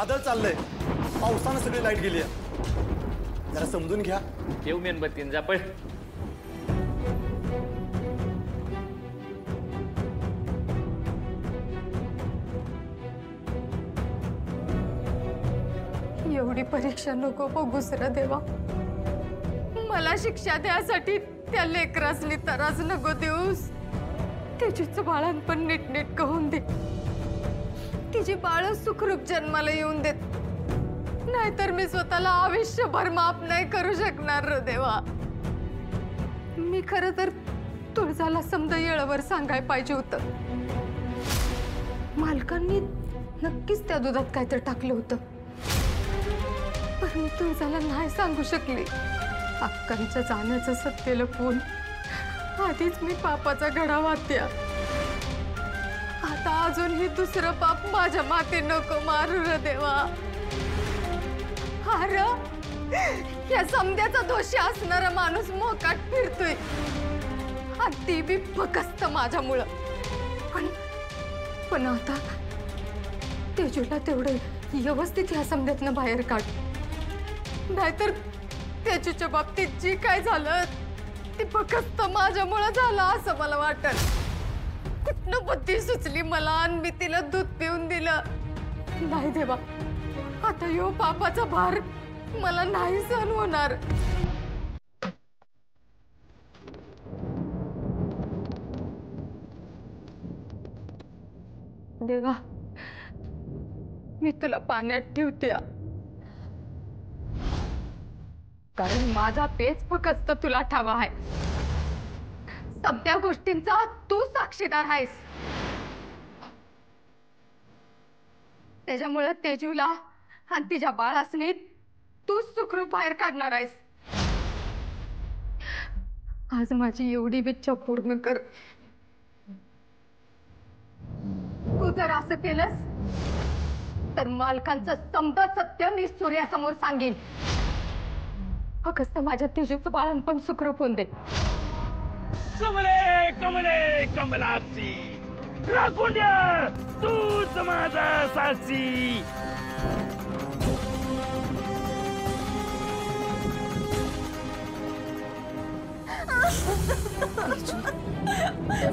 वादळ चाललंय, पावसानं सगळी लाईट गेली आहे. जरा समजून घ्या. येऊ मेणबत्तीन जा पण. एवढी परीक्षा नको बघूस रे देवा. मला शिक्षा द्यासाठी त्या लेकरासनी त्रास नको देऊस. त्याचीच बाळांपण नीटनीट कहून दे. तिची बाळ सुखरूप जन्माला येऊन देत. नाहीतर मी स्वतःला आयुष्यभर माफ नाही करू शकणार रे देवा. मी खरं तर तुळजाला समजा येळवर सांगायला पाहिजे होतं. मालकांनी नक्कीच त्या दुधात काहीतरी टाकलं होतं, पण मी तुळजाला नाही सांगू शकले. अक्कांच्या जाण्याचं सत्य लपवून आधीच मी पापाचा घडा वाहत्या. आता अजूनही दुसरं पाप माझ्या माती नको मारू रे देवा. अरे या समध्याचा दोषी असणारा माणूस मोकाट फिरतोय, आणि ती बी फकस्त माझ्यामुळं. पण आता तेजूला तेवढं व्यवस्थित या समध्यातनं बाहेर काढ. नाहीतर तेजूच्या बाबतीत जी काय झालं ती फकस्त माझ्यामुळं झालं असं मला वाटत. कुठनं बुद्धी सुचली मला आणि मी तिला दूध पिऊन दिलं. नाही देवा, आता यो पापाचा भार मला नाही सहन होणार. देवा, मी तुला पाण्यात ठेवते, कारण माझा पेच फक्त तुला ठावा आहे. सगळ्या गोष्टींचा तू साक्षीदार आहेस. त्याच्यामुळे तेजूला आणि तिच्या बाळासनी तू सुखरूप बाहेर काढणार आहेस. आज माझी एवढी इच्छा पूर्ण कर. तू जर असं केलंस तर मालकांचं समजा सत्य मी सूर्यासमोर सांगेन. फक्त माझ्या तेजूचं बाळांपण सुखरूप होऊन दे. कमले कमले कमलाक्षी राखून द्या तूच माझा साक्षी.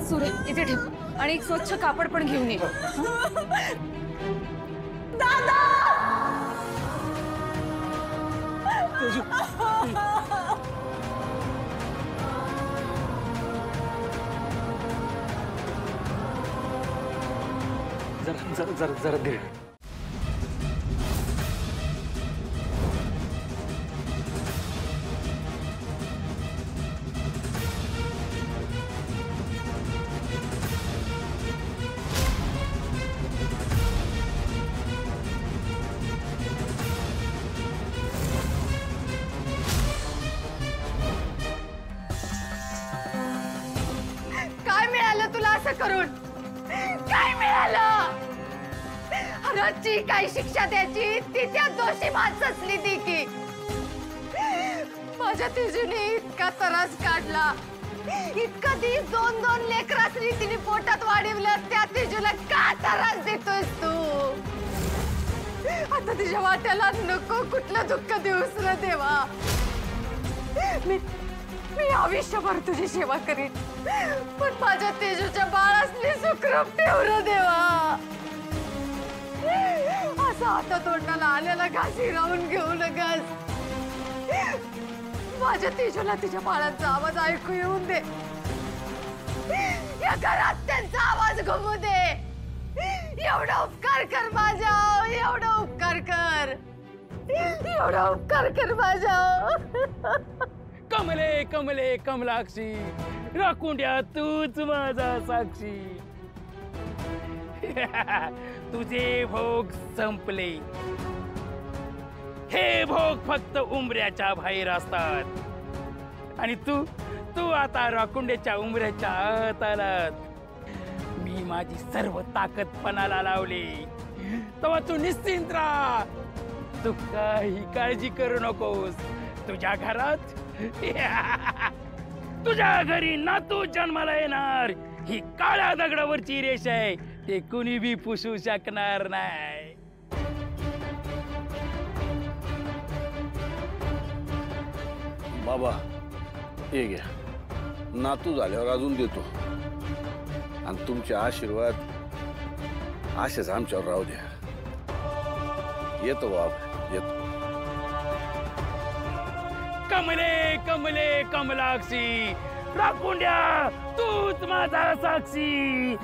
सूर्य इथे ठेव आणि एक स्वच्छ कापड पण घेऊन ये. दादा, जरा जरा जरा धीर. काय मिळालं तुला असं करून? काय मिळालं? हरची काय शिक्षा द्यायची ती त्या दोषी माणसासली ती की. माझ्या तेजूने इतका त्रास काढला, इतका ती दोन दोन लेकरासनी तिने पोटात वाढवलं. त्या तेजूला का त्रास देतोयस तू? आता तिच्या वाट्याला नको कुठलं दुःख देऊस रे देवा. मी आयुष्यभर तुझी सेवा करीन, पण माझ्या तेजूच्या बाळासनी सुखरूप ठेव रे देवा. असं आता तोंडाला आलेला घासी राहून घेऊ नकस. माझ्या तेजूला तिच्या बाळाचा आवाज ऐकू येऊन दे. या घरात त्यांचा आवाज घुमू दे. एवढा उपकार कर माझ्या, एवढा उपकार कर, एवढा उपकार कर माझ्या. कमले कमले कमलाक्षी राखून द्या तूच माझा साक्षी. तुझे भोग संपले. हे भोग फक्त उंबऱ्याच्या बाहेर असतात आणि तू तू आता राकुंड्याच्या उंबऱ्याच्या आत आलात. मी माझी सर्व ताकद पणाला लावली, तेव्हा तू निश्चिंत राहा. तू काही काळजी करू नकोस. तुझ्या घरात तुझ्या घरी नातू जन्माला येणार. ही काळ्या दगडावरची रेष आहे, ते कुणी बी पुसू शकणार नाही. बाबा हे घ्या, नातू झाल्यावर अजून देतो. आणि तुमचे आशीर्वाद असेच आमच्यावर राहू द्या. येतो बाबा, येतो. कमले कमले कमलाक्षी राखून द्या, तूच माझा साक्षी.